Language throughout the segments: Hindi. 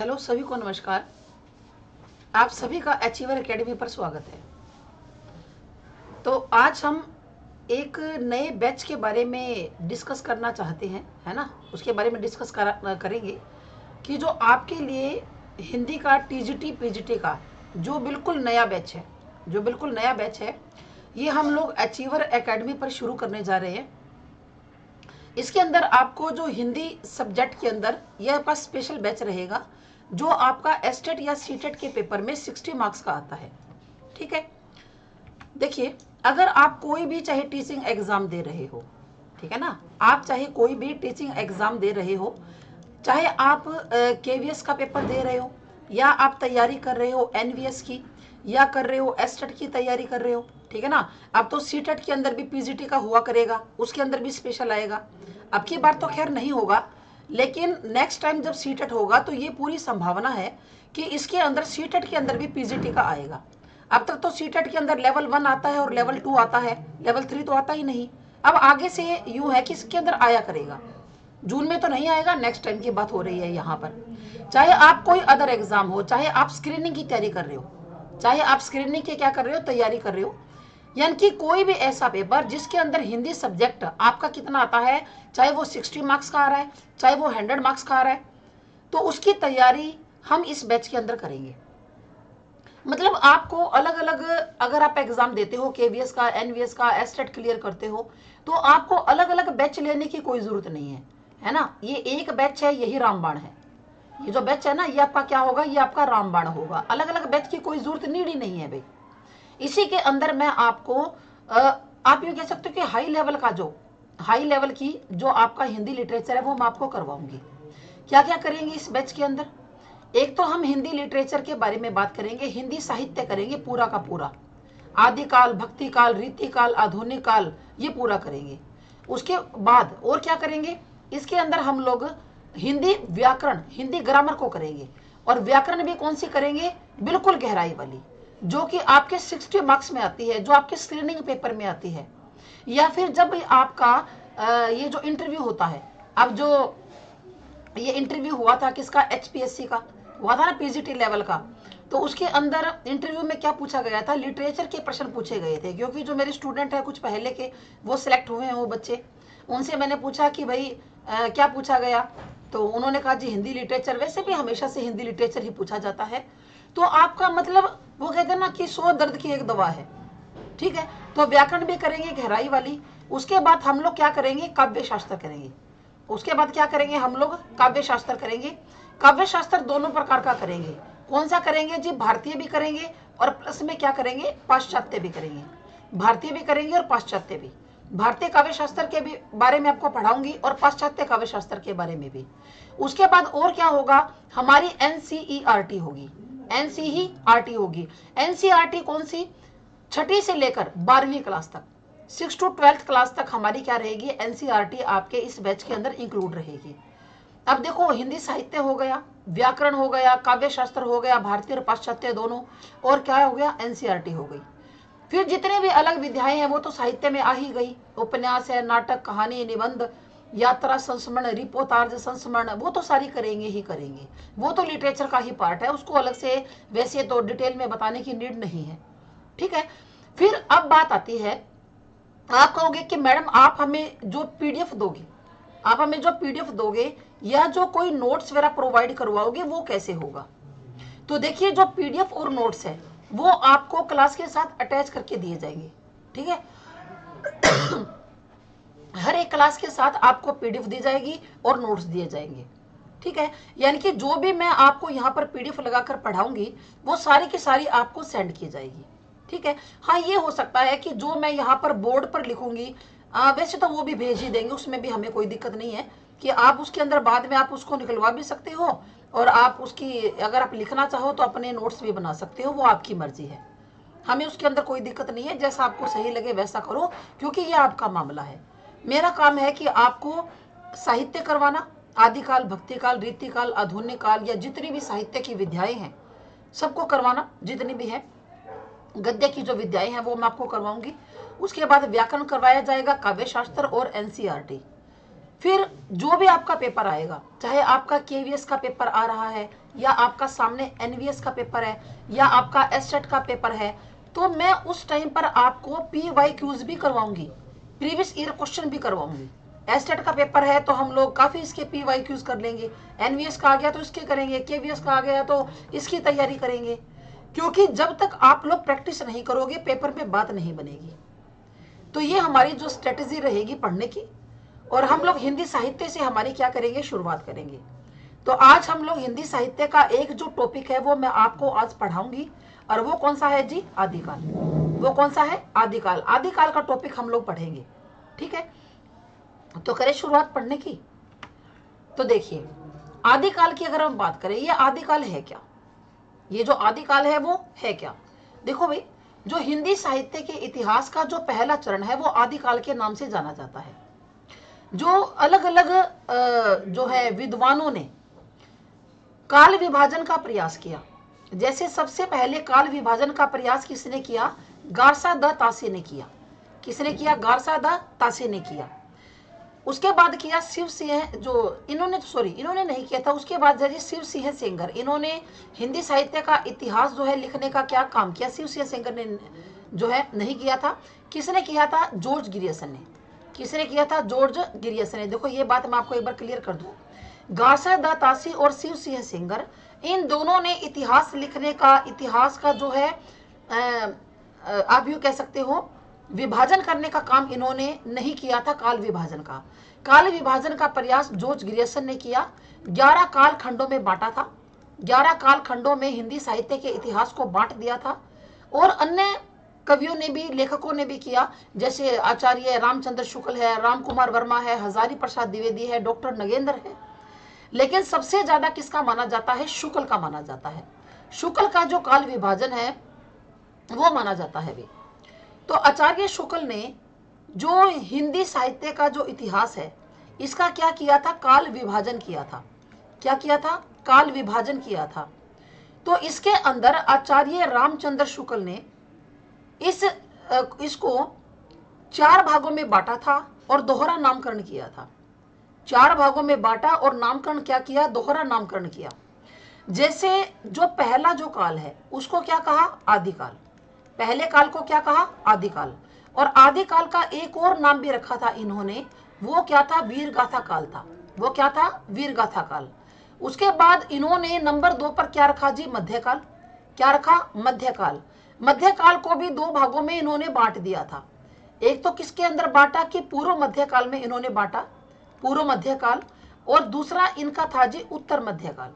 हेलो सभी को नमस्कार। आप सभी का अचीवर एकेडमी पर स्वागत है। तो आज हम एक नए बैच के बारे में डिस्कस करना चाहते हैं, है ना। उसके बारे में डिस्कस करेंगे कि जो आपके लिए हिंदी का टीजीटी पीजीटी का जो बिल्कुल नया बैच है ये हम लोग अचीवर एकेडमी पर शुरू करने जा रहे हैं। इसके अंदर आपको जो हिंदी सब्जेक्ट के अंदर यह आपका स्पेशल बैच रहेगा जो आपका एस्टेट या सीटेट के पेपर में 60 मार्क्स का आता है। ठीक है, देखिए अगर आप कोई भी चाहे टीचिंग एग्जाम दे रहे हो, ठीक है ना, आप चाहे कोई भी टीचिंग एग्जाम दे रहे हो, चाहे आप केवीएस का पेपर दे रहे हो या आप तैयारी कर रहे हो एनवीएस की या कर रहे हो एस्टेट की तैयारी कर रहे हो, ठीक है ना। अब तो सीटेट के अंदर भी पीजीटी का हुआ करेगा, उसके अंदर भी स्पेशल आएगा। अब की बार तो खैर नहीं होगा, लेकिन नेक्स्ट टाइम जब सीटेट होगा तो ये पूरी संभावना है कि इसके अंदर सीटेट के अंदर भी पीजीटी का आएगा। अब तक तो सीटेट के अंदर लेवल 1 आता है और लेवल 2 आता है, लेवल 3 तो आता ही नहीं। अब आगे से यूं है कि इसके अंदर आया करेगा। जून में तो नहीं आएगा, नेक्स्ट टाइम की बात हो रही है यहाँ पर। चाहे आप कोई अदर एग्जाम हो, चाहे आप स्क्रीनिंग की तैयारी कर रहे हो, चाहे आप स्क्रीनिंग की क्या कर रहे हो, तैयारी कर रहे हो, यानी कि कोई भी ऐसा पेपर जिसके अंदर हिंदी सब्जेक्ट आपका कितना आता है, चाहे वो 60 मार्क्स का आ रहा है, चाहे वो 100 मार्क्स का आ रहा है, तो उसकी तैयारी हम इस बैच के अंदर करेंगे। मतलब आपको अलग अलग, अगर आप एग्जाम देते हो केवीएस का, एनवीएस का, एस्टेट क्लियर करते हो, तो आपको अलग अलग बैच लेने की कोई जरूरत नहीं है ना। ये एक बैच है, यही रामबाण है। ये जो बैच है ना, ये आपका क्या होगा, ये आपका रामबाण होगा। अलग अलग बैच की कोई जरूरत नीड ही नहीं है भाई। इसी के अंदर मैं आपको आप ये कह सकते हो कि हाई लेवल की जो आपका हिंदी लिटरेचर है वो मैं आपको करवाऊंगी। क्या क्या करेंगे इस बैच के अंदर? एक तो हम हिंदी लिटरेचर के बारे में बात करेंगे, हिंदी साहित्य करेंगे पूरा का पूरा, आदिकाल, भक्ति काल, रीति काल, आधुनिक काल, ये पूरा करेंगे। उसके बाद और क्या करेंगे, इसके अंदर हम लोग हिंदी व्याकरण, हिंदी ग्रामर को करेंगे। और व्याकरण भी कौन सी करेंगे, बिल्कुल गहराई वाली, जो कि आपके 60 मार्क्स में आती है, जो आपके स्क्रीनिंग पेपर में आती है, या फिर जब आपका ये जो इंटरव्यू होता है। अब जो ये इंटरव्यू हुआ था किसका, एचपीएससी का हुआ था ना, पीजीटी लेवल का, तो उसके अंदर इंटरव्यू में क्या पूछा गया था, लिटरेचर के प्रश्न पूछे गए थे। क्योंकि जो मेरे स्टूडेंट है कुछ पहले के, वो सिलेक्ट हुए हैं वो बच्चे, उनसे मैंने पूछा कि भाई क्या पूछा गया, तो उन्होंने कहा जी हिंदी लिटरेचर। वैसे भी हमेशा से हिंदी लिटरेचर ही पूछा जाता है। तो आपका मतलब वो कहते हैं ना कि 100 दर्द की एक दवा है। ठीक है, तो व्याकरण भी करेंगे गहराई वाली। उसके बाद हम लोग क्या करेंगे, काव्य शास्त्र करेंगे। उसके बाद क्या करेंगे, हम लोग काव्य शास्त्र करेंगे। काव्य शास्त्र दोनों प्रकार का करेंगे। कौन सा करेंगे जी, भारतीय भी करेंगे और प्लस में क्या करेंगे, पाश्चात्य भी करेंगे। भारतीय भी करेंगे और पाश्चात्य भी। भारतीय काव्य शास्त्र के भी बारे में आपको पढ़ाऊंगी और पाश्चात्य काव्य शास्त्र के बारे में भी। उसके बाद और क्या होगा, हमारी एनसीईआरटी होगी। एनसीईआरटी होगी। एनसीईआरटी कौन सी, 6ठी से लेकर 12वीं क्लास तक, 6 to 12th क्लास तक हमारी क्या रहेगी, एनसीईआरटी आपके इस बैच के अंदर इंक्लूड रहेगी। अब देखो, हिंदी साहित्य हो गया, व्याकरण हो गया, काव्य शास्त्र हो गया, भारतीय और पाश्चात्य दोनों, और क्या हो गया, एनसीईआरटी हो गई। फिर जितने भी अलग विधाएं हैं वो तो साहित्य में आ ही गई। उपन्यास है, नाटक, कहानी, निबंध, यात्रा संस्मरण, रिपोर्टार्ज संस्मरण, वो तो सारी करेंगे ही करेंगे। वो तो लिटरेचर का ही पार्ट है, उसको अलग से वैसे तो डिटेल में बताने की नीड नहीं है। ठीक है, फिर अब बात आती है, आप कहोगे कि मैडम आप हमें जो पीडीएफ दोगे, आप हमें जो पीडीएफ दोगे या जो कोई नोट्स वगैरह प्रोवाइड करवाओगे वो कैसे होगा। तो देखिए, जो पीडीएफ और नोट्स है वो आपको क्लास के साथ अटैच करके दिए जाएंगे। ठीक है, हर एक क्लास के साथ आपको पीडीएफ दी जाएगी और नोट्स दिए जाएंगे। ठीक है, यानी कि जो भी मैं आपको यहाँ पर पीडीएफ लगाकर पढ़ाऊंगी वो सारी की सारी आपको सेंड की जाएगी। ठीक है, हाँ ये हो सकता है कि जो मैं यहाँ पर बोर्ड पर लिखूंगी, वैसे तो वो भी भेज ही देंगे, उसमें भी हमें कोई दिक्कत नहीं है कि आप उसके अंदर बाद में आप उसको निकलवा भी सकते हो, और आप उसकी अगर आप लिखना चाहो तो अपने नोट्स भी बना सकते हो, वो आपकी मर्जी है। हमें उसके अंदर कोई दिक्कत नहीं है, जैसा आपको सही लगे वैसा करो, क्योंकि ये आपका मामला है। मेरा काम है कि आपको साहित्य करवाना, आदिकाल, भक्तिकाल, रीतिकाल, आधुनिक काल, या जितनी भी साहित्य की विद्याएं हैं सबको करवाना, जितनी भी है। गद्य की जो विद्याएं हैं वो मैं आपको करवाऊंगी। उसके बाद व्याकरण करवाया जाएगा, काव्य शास्त्र और एनसीईआरटी। फिर जो भी आपका पेपर आएगा, चाहे आपका केवीएस का पेपर आ रहा है या आपका सामने एनवीएस का पेपर है या आपका एससेट का पेपर है, तो मैं उस टाइम पर आपको पीवाईक्यूज भी करवाऊंगी, प्रीवियस ईयर क्वेश्चन भी करवाऊंगी। एससेट का पेपर है तो हम लोग काफी इसके पीवाईक्यूज कर लेंगे, एनवीएस का आ गया तो इसके करेंगे, केवीएस का आ गया तो इसकी तैयारी करेंगे, क्योंकि जब तक आप लोग प्रैक्टिस नहीं करोगे पेपर में बात नहीं बनेगी। तो ये हमारी जो स्ट्रेटेजी रहेगी पढ़ने की, और हम लोग हिंदी साहित्य से हमारी क्या करेंगे, शुरुआत करेंगे। तो आज हम लोग हिंदी साहित्य का एक जो टॉपिक है वो मैं आपको आज पढ़ाऊंगी, और वो कौन सा है जी, आदिकाल। वो कौन सा है, आदिकाल। आदिकाल का टॉपिक हम लोग पढ़ेंगे, ठीक है। तो करें शुरुआत पढ़ने की। तो देखिए, आदिकाल की अगर हम बात करें, ये आदिकाल है क्या, ये जो आदिकाल है वो है क्या। देखो भाई, जो हिंदी साहित्य के इतिहास का जो पहला चरण है वो आदिकाल के नाम से जाना जाता है। जो अलग अलग जो है विद्वानों ने काल विभाजन का प्रयास किया। जैसे सबसे पहले काल विभाजन का प्रयास किसने किया, गारसा द तासे ने किया। किसने किया, गारसा द तासे ने किया। उसके बाद किया शिव सिंह, जो इन्होंने नहीं किया था। उसके बाद जैसे शिव सिंह सेंगर, इन्होंने हिंदी साहित्य का इतिहास जो है लिखने का क्या काम किया, शिव सिंह सेंगर ने जो है नहीं किया था। किसने किया था, जॉर्ज गिरियसन ने। किसने किया था, जॉर्ज गिरियसन ने। देखो ये बात मैं आपको एक बार क्लियर कर दूं, गारसा द तासी और शिव सिंह सेंगर, इन दोनों ने इतिहास लिखने का, इतिहास का जो है आप यूं कह सकते हो विभाजन करने का काम इन्होंने नहीं किया था। काल विभाजन का, काल विभाजन का प्रयास जॉर्ज गिरियसन ने किया। 11 काल खंडों में बांटा था, 11 काल खंडों में हिंदी साहित्य के इतिहास को बांट दिया था। और अन्य कवियों ने भी, लेखकों ने भी किया, जैसे आचार्य रामचंद्र शुक्ल है, राम कुमार वर्मा है, हजारी प्रसाद द्विवेदी है, डॉक्टर नगेंद्र है। लेकिन सबसे ज्यादा किसका माना जाता है, शुक्ल का माना जाता है। शुक्ल का जो काल विभाजन है वो माना जाता है भी। तो आचार्य शुक्ल ने जो हिंदी साहित्य का जो इतिहास है इसका क्या किया था, काल विभाजन किया था। क्या किया था, काल विभाजन किया था। तो इसके अंदर आचार्य रामचंद्र शुक्ल ने इसको 4 भागों में बांटा था और दोहरा नामकरण किया था। 4 भागों में बांटा और नामकरण क्या किया, दोहरा नामकरण किया। जैसे जो पहला जो काल है उसको क्या कहा, आदिकाल। पहले काल को क्या कहा, आदिकाल। और आदिकाल का एक और नाम भी रखा था इन्होंने, वो क्या था, वीरगाथा काल था। वो क्या था, वीरगाथा काल। उसके बाद इन्होंने नंबर 2 पर क्या रखा जी, मध्यकाल। क्या रखा, मध्यकाल। मध्यकाल को भी 2 भागों में इन्होंने बांट दिया था। एक तो किसके अंदर बांटा कि पूर्व मध्यकाल में इन्होंने बांटा, पूर्व मध्यकाल। और दूसरा इनका था जी उत्तर मध्यकाल।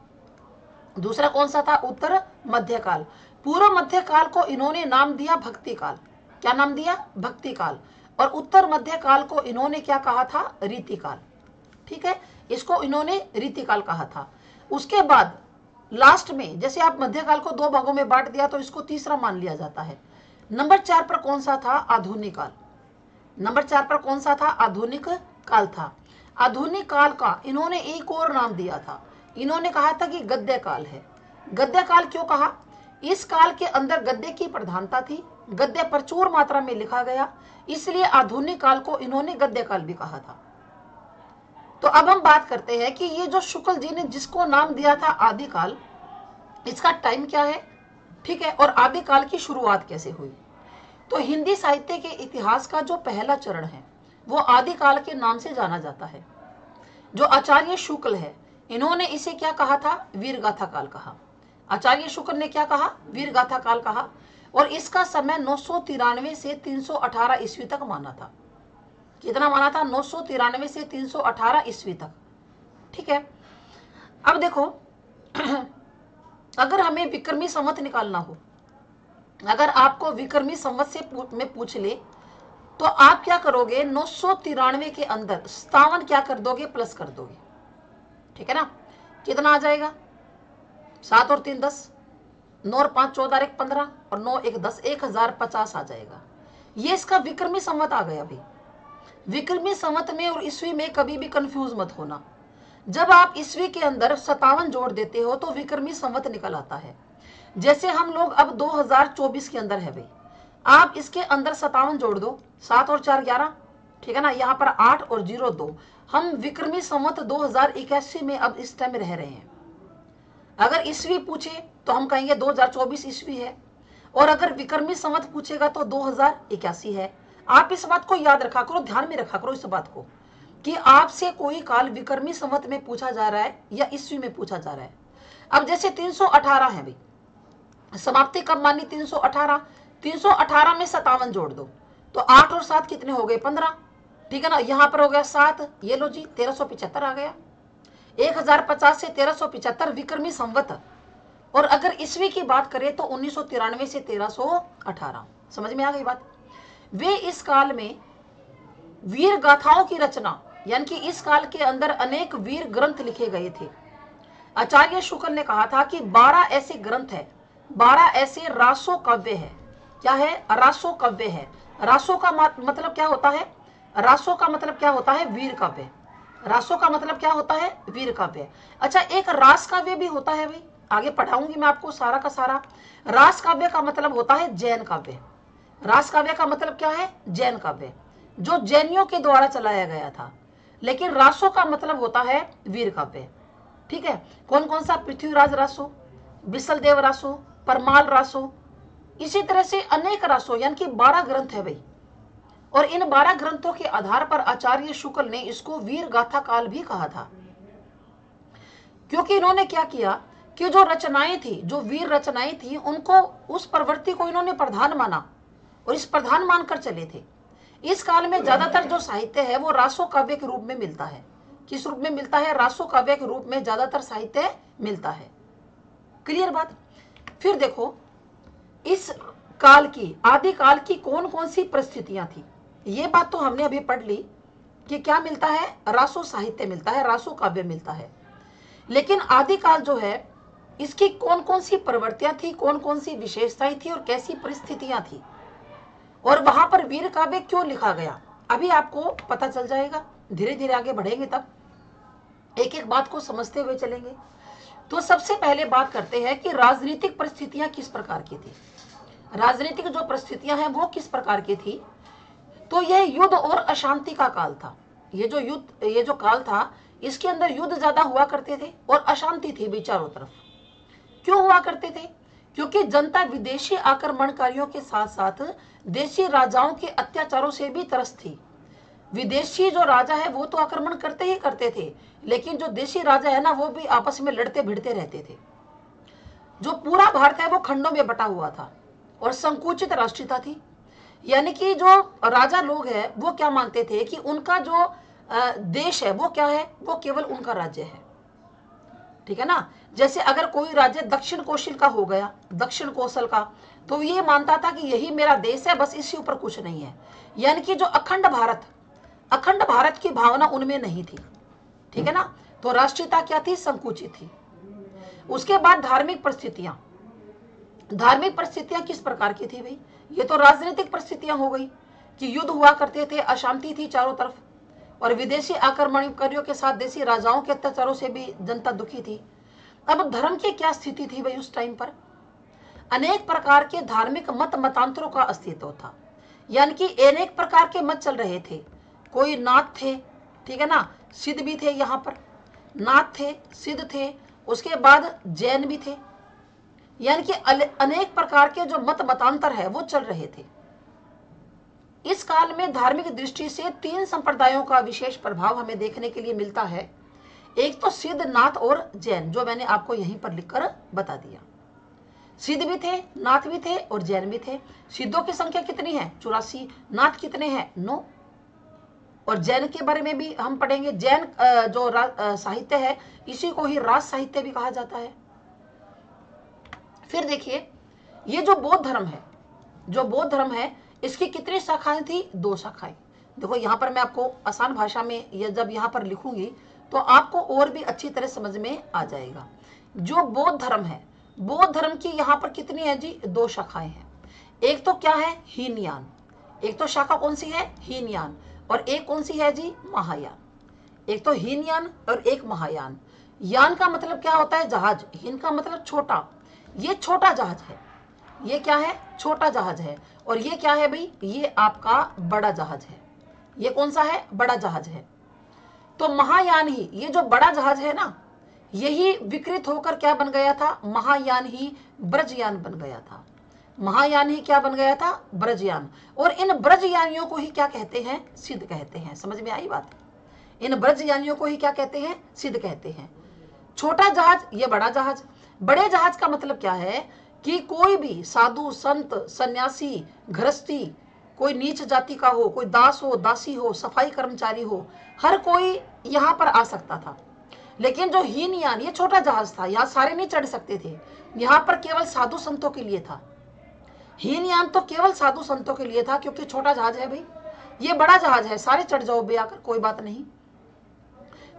दूसरा कौन सा था, उत्तर मध्यकाल। पूर्व मध्यकाल को इन्होंने नाम दिया भक्ति काल। क्या नाम दिया, भक्ति काल। और उत्तर मध्यकाल को इन्होंने क्या कहा था, रीतिकाल। ठीक है, इसको इन्होंने रीतिकाल कहा था। उसके बाद लास्ट में, जैसे आप मध्यकाल को 2 भागों में बांट दिया तो इसको तीसरा मान लिया जाता है। नंबर 4 पर कौन सा था, आधुनिक काल। नंबर 4 पर कौन सा था, आधुनिक काल था। आधुनिक काल का इन्होंने एक और नाम दिया था, इन्होंने कहा था कि गद्य काल है। गद्य काल क्यों कहा, इस काल के अंदर गद्य की प्रधानता थी, गद्य प्रचुर मात्रा में लिखा गया, इसलिए आधुनिक काल को इन्होंने गद्य काल भी कहा था। तो अब हम बात करते हैं कि ये जो शुक्ल जी ने जिसको नाम दिया था आदिकाल, इसका टाइम क्या है, ठीक है, और आदिकाल की शुरुआत कैसे हुई। तो हिंदी साहित्य के इतिहास का जो पहला चरण है वो आदिकाल के नाम से जाना जाता है। जो आचार्य शुक्ल है इन्होंने इसे क्या कहा था, वीरगाथा काल कहा। आचार्य शुक्ल ने क्या कहा, वीरगाथा काल कहा। और इसका समय 993 से 318 ईस्वी तक माना था। कितना माना था, 993 से 318 ईस्वी तक। ठीक है, अब देखो अगर हमें विक्रमी संवत निकालना हो, अगर आपको विक्रमी संवत से में पूछ ले तो आप क्या करोगे, 993 के अंदर 57 क्या कर दोगे, प्लस कर दोगे। ठीक है ना, कितना आ जाएगा, 7 और 3 10, 9 और 5 14 और 1 15 और 9 1 10, 1050 आ जाएगा। ये इसका विक्रमी संवत आ गया। अभी विक्रमी संवत में और ईस्वी में कभी भी कंफ्यूज मत होना। जब आप ईस्वी के अंदर 57 जोड़ देते हो तो विक्रमी संवत निकल आता है। जैसे हम लोग अब 2024 के अंदर है भाई, आप इसके अंदर 57 जोड़ दो, 7 और 4 11, ठीक है ना। यहाँ पर 8 और 0 2। हम विक्रमी संवत 2081 में अब इस टाइम रह रहे हैं। अगर ईस्वी पूछे तो हम कहेंगे 2024 ईस्वी है, और अगर विक्रमी संवत पूछेगा तो 2081 है। आप इस बात को याद रखा करो, ध्यान में रखा करो इस बात को, कि आपसे कोई काल विक्रमी संवत में पूछा जा रहा है या ईस्वी में पूछा जा रहा है। अब जैसे 318 है भाई, समाप्ति कब मानी? 318। 318 में 57 जोड़ दो तो 8 और 7 कितने हो गए? 15। ठीक है ना। यहां पर हो गया 7, ये लो जी 1375 आ गया। 1050 से 1375 विक्रमी संवत। और अगर ईस्वी की बात करें तो 1993 से 1318। समझ में आ गई बात? वे इस काल में वीर गाथाओं की रचना, यानी कि इस काल के अंदर अनेक वीर ग्रंथ लिखे गए थे। आचार्य शुक्ल ने कहा था कि 12 ऐसे ग्रंथ है, 12 ऐसे रासो काव्य है। क्या है? रासो काव्य है। रासो का मतलब क्या होता है? रासो का मतलब क्या होता है? वीर काव्य। रासो का मतलब क्या होता है? वीर काव्य। अच्छा, एक रास काव्य भी होता है भाई, आगे पढ़ाऊंगी मैं आपको सारा का सारा। रास काव्य का मतलब होता है जैन काव्य। रास काव्य का मतलब क्या है? जैन काव्य, जो जैनियों के द्वारा चलाया गया था। लेकिन रासो का मतलब होता है वीर काव्य। ठीक है। कौन कौन सा? पृथ्वीराज रासो, बिसल देव रासो, परमाल रासो, इसी तरह से अनेक रासो, यानी कि 12 ग्रंथ है भाई। और इन 12 ग्रंथों के आधार पर आचार्य शुक्ल ने इसको वीर गाथा काल भी कहा था, क्योंकि इन्होंने क्या किया कि जो रचनाएं थी, जो वीर रचनाएं थी, उनको, उस प्रवृत्ति को इन्होंने प्रधान माना और इस प्रधान मानकर चले थे। इस काल में ज्यादातर जो साहित्य है वो रासो काव्य के रूप में मिलता है। किस रूप में मिलता है? रासो काव्य के रूप में ज्यादातर साहित्य मिलता है। क्लियर बात? फिर देखो, इस काल की, आदि काल की कौन कौन सी परिस्थितियां थी, ये बात तो हमने अभी पढ़ ली कि क्या मिलता है? रासो साहित्य मिलता है, रासो काव्य मिलता है। लेकिन आदिकाल जो है, इसकी कौन कौन सी प्रवृत्तियां थी, कौन कौन सी विशेषताएं थी और कैसी परिस्थितियां थी, और वहां पर वीर काव्य क्यों लिखा गया, अभी आपको पता चल जाएगा। धीरे धीरे आगे बढ़ेंगे तब एक एक बात को समझते हुए चलेंगे। तो सबसे पहले बात करते हैं कि राजनीतिक परिस्थितियां किस प्रकार की थी। राजनीतिक जो परिस्थितियां हैं वो किस प्रकार की थी? तो यह युद्ध और अशांति का काल था। ये जो युद्ध, ये जो काल था, इसके अंदर युद्ध ज्यादा हुआ करते थे और अशांति थी भी चारों तरफ। क्यों हुआ करते थे? क्योंकि जनता विदेशी आक्रमणकारियों के साथ साथ देशी राजाओं के अत्याचारों से भी त्रस्त थी। विदेशी जो राजा है वो तो आक्रमण करते ही करते थे, लेकिन जो देशी राजा है ना, वो भी आपस में लड़ते भिड़ते रहते थे। जो पूरा भारत है वो खंडों में बटा हुआ था और संकुचित राष्ट्रीयता थी। यानी कि जो राजा लोग हैं वो क्या मानते थे कि उनका जो देश है वो क्या है? वो केवल उनका राज्य है। ठीक है ना। जैसे अगर कोई राज्य दक्षिण कौशल का हो गया, दक्षिण कौशल का, तो ये मानता था कि यही मेरा देश है, बस इसी ऊपर कुछ नहीं है। यानी कि जो अखंड भारत की भावना उनमें नहीं थी। ठीक है ना। तो राष्ट्रीयता क्या थी? संकुचित थी। उसके बाद धार्मिक परिस्थितियां। धार्मिक परिस्थितियां किस प्रकार की थी भाई? ये तो राजनीतिक परिस्थितियां हो गई कि युद्ध हुआ करते थे, अशांति थी चारों तरफ, और विदेशी आक्रमणकारियों के साथ देशी राजाओं के अत्याचारों से भी जनता दुखी थी। अब धर्म की क्या स्थिति थी भाई उस टाइम पर? अनेक प्रकार के धार्मिक मतांतरों का अस्तित्व था। यानी कि अनेक प्रकार के मत चल रहे थे। कोई नाथ थे, ठीक है ना, सिद्ध भी थे, यहाँ पर नाथ थे, सिद्ध थे, उसके बाद जैन भी थे। यानी कि अनेक प्रकार के जो मतांतर है वो चल रहे थे। इस काल में धार्मिक दृष्टि से 3 संप्रदायों का विशेष प्रभाव हमें देखने के लिए मिलता है। एक तो सिद्ध, नाथ और जैन, जो मैंने आपको यहीं पर लिखकर बता दिया। सिद्ध भी थे, नाथ भी थे और जैन भी थे। सिद्धों की संख्या कितनी है? 84। नाथ कितने हैं? 9। और जैन के बारे में भी हम पढ़ेंगे। जैन जो साहित्य है, इसी को ही राज साहित्य भी कहा जाता है। फिर देखिए, ये जो बौद्ध धर्म है, इसकी कितनी शाखाएं थी? 2 शाखाएं। देखो यहाँ पर मैं आपको आसान भाषा में ये जब यहाँ पर लिखूंगी तो आपको और भी अच्छी तरह समझ में आ जाएगा। जो बौद्ध धर्म है, बौद्ध धर्म की यहाँ पर कितनी है जी? 2 शाखाएं हैं। एक तो क्या है? हीनयान। एक तो शाखा कौन सी है? हीनयान। और एक कौन सी है जी? महायान। एक तो हीनयान और एक महायान। यान का मतलब क्या होता है? जहाज। हीन का मतलब छोटा। ये छोटा जहाज है। ये क्या है? छोटा जहाज है। और ये क्या है भाई? ये आपका बड़ा जहाज है। ये कौन सा है? बड़ा जहाज है। तो महायान ही, ये जो बड़ा जहाज है ना, यही विकृत होकर क्या बन गया था? महायान ही ब्रजयान बन गया था। महायान ही क्या बन गया था? ब्रजयान। और इन ब्रजयानियों को ही क्या कहते हैं? सिद्ध कहते हैं। समझ में आई बात? इन ब्रजयानियों को ही क्या कहते हैं? सिद्ध कहते हैं। छोटा जहाज, ये बड़ा जहाज। बड़े जहाज का मतलब क्या है कि कोई भी साधु, संत, सन्यासी, गृहस्थी, कोई नीच जाति का हो, कोई दास हो, दासी हो, सफाई कर्मचारी हो, हर कोई यहां पर आ सकता था। लेकिन जो हीनयान, ये छोटा जहाज था, यहां सारे नहीं चढ़ सकते थे, यहां पर केवल साधु संतों के लिए था। हीनयान तो केवल साधु संतों के लिए था, क्योंकि छोटा जहाज है भाई। ये बड़ा जहाज है, सारे चढ़ जाओ बे आकर, कोई बात नहीं।